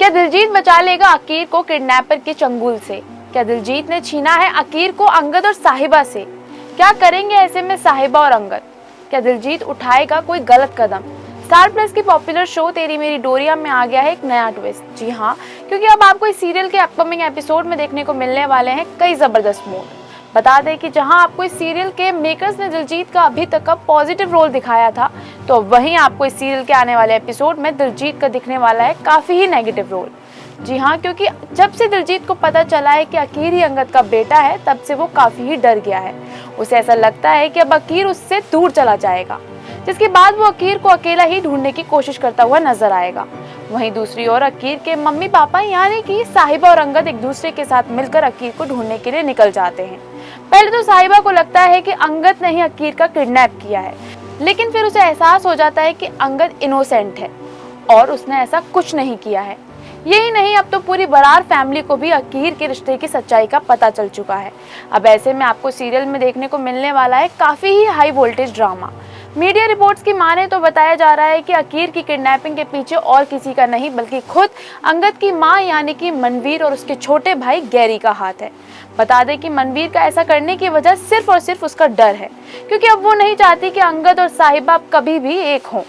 क्या दिलजीत बचा लेगा अकीर को किडनैपर के चंगुल से? क्या दिलजीत ने छीना है अकीर को अंगद और साहिबा से? क्या करेंगे ऐसे में साहिबा और अंगद? क्या दिलजीत उठाएगा कोई गलत कदम? स्टार प्लस की पॉपुलर शो तेरी मेरी डोरिया में आ गया है एक नया ट्विस्ट। जी हाँ, क्योंकि अब आपको इस सीरियल के अपकमिंग एपिसोड में देखने को मिलने वाले हैं कई जबरदस्त मोड। बता दें कि जहां आपको इस सीरियल के मेकर्स ने दिलजीत का अभी तक का पॉजिटिव रोल दिखाया था, तो वहीं आपको इस सीरियल के आने वाले एपिसोड में दिलजीत का दिखने वाला है काफी ही नेगेटिव रोल। जी हाँ, क्योंकि जब से दिलजीत को पता चला है कि अकीर ही अंगद का बेटा है, तब से वो काफी ही डर गया है। उसे ऐसा लगता है कि अब अकीर उससे दूर चला जाएगा, जिसके बाद वो अकीर को अकेला ही ढूंढने की कोशिश करता हुआ नजर आएगा। वहीं दूसरी ओर अकीर के मम्मी पापा यानी कि साहिबा और अंगद एक दूसरे के साथ मिलकर अकीर को ढूंढने के लिए निकल जाते हैं। पहले तो साहिबा को लगता है कि अंगद ने ही अकीर का किडनैप किया है, लेकिन फिर उसे एहसास हो जाता है कि अंगद इनोसेंट है और उसने ऐसा कुछ नहीं किया है। यही नहीं, अब तो पूरी बरार फैमिली को भी अकीर के रिश्ते की सच्चाई का पता चल चुका है। अब ऐसे में आपको सीरियल में देखने को मिलने वाला है काफी ही high voltage drama. Media reports की माने तो बताया जा रहा है कि अकीर की किडनैपिंग के पीछे और किसी का नहीं बल्कि खुद अंगद की मां यानी कि मनवीर और उसके छोटे भाई गैरी का हाथ है। बता दें कि मनवीर का ऐसा करने की वजह सिर्फ और सिर्फ उसका डर है, क्योंकि अब वो नहीं चाहती कि अंगद और साहिबा कभी भी एक हों।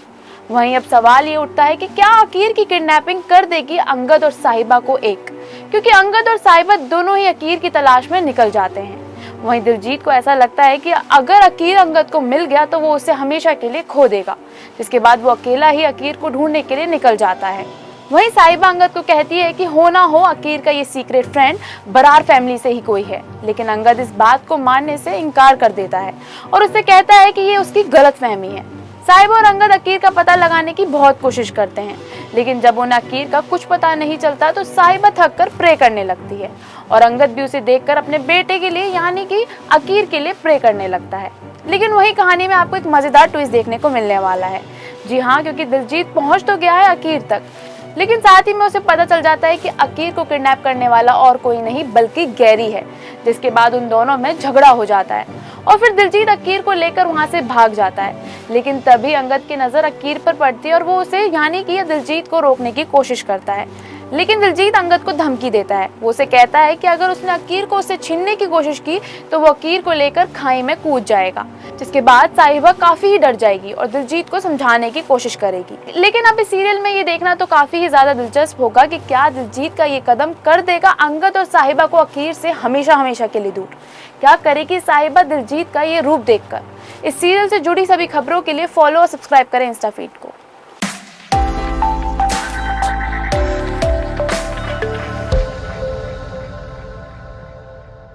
वहीं अब सवाल ये उठता है कि क्या अकीर की किडनैपिंग कर देगी अंगद और साहिबा को एक, क्योंकि अंगद और साहिबा दोनों ही अकीर की तलाश में निकल जाते हैं। वहीं दिलजीत को ऐसा लगता है कि अगर अकीर अंगद को मिल गया तो वो उसे हमेशा के लिए खो देगा, जिसके बाद वो अकेला ही अकीर को ढूंढने के लिए निकल जाता है। वहीं साहिबा अंगद को कहती है कि हो ना हो अकीर का ये सीक्रेट फ्रेंड बरार फैमिली से ही कोई है, लेकिन अंगद इस बात को मानने से इनकार कर देता है और उससे कहता है कि ये उसकी गलतफहमी है। साहिबा और अंगद अकीर का पता लगाने की बहुत कोशिश करते हैं, लेकिन जब उन्हें अकीर का कुछ पता नहीं चलता तो साहिबा थक कर प्रे करने लगती है और अंगद भी उसे देखकर अपने बेटे के लिए यानी कि अकीर के लिए प्रे करने लगता है। लेकिन वही कहानी में आपको एक मजेदार ट्विस्ट देखने को मिलने वाला है। जी हाँ, क्योंकि दिलजीत पहुंच तो गया है अकीर तक, लेकिन साथ ही में उसे पता चल जाता है कि अकीर को किडनैप करने वाला और कोई नहीं बल्कि गैरी है, जिसके बाद उन दोनों में झगड़ा हो जाता है और फिर दिलजीत अकीर को लेकर वहां से भाग जाता है। लेकिन तभी अंगद की नजर अकीर पर पड़ती है और वो उसे यानी कि दिलजीत को रोकने की कोशिश करता है, लेकिन दिलजीत अंगद को धमकी देता है। वो उसे कहता है कि अगर उसने अकीर को उससे छीनने की कोशिश की तो वो अकीर को लेकर खाई में कूद जाएगा, जिसके बाद साहिबा काफी ही डर जाएगी और दिलजीत को समझाने की कोशिश करेगी। लेकिन अब इस सीरियल में ये देखना तो काफी ही ज्यादा दिलचस्प होगा कि क्या दिलजीत का ये कदम कर देगा अंगद और साहिबा को अकीर से हमेशा हमेशा के लिए दूर। क्या करेगी साहिबा दिलजीत का ये रूप देखकर? इस सीरियल से जुड़ी सभी खबरों के लिए फॉलो और सब्सक्राइब करें इंस्टा फीड को।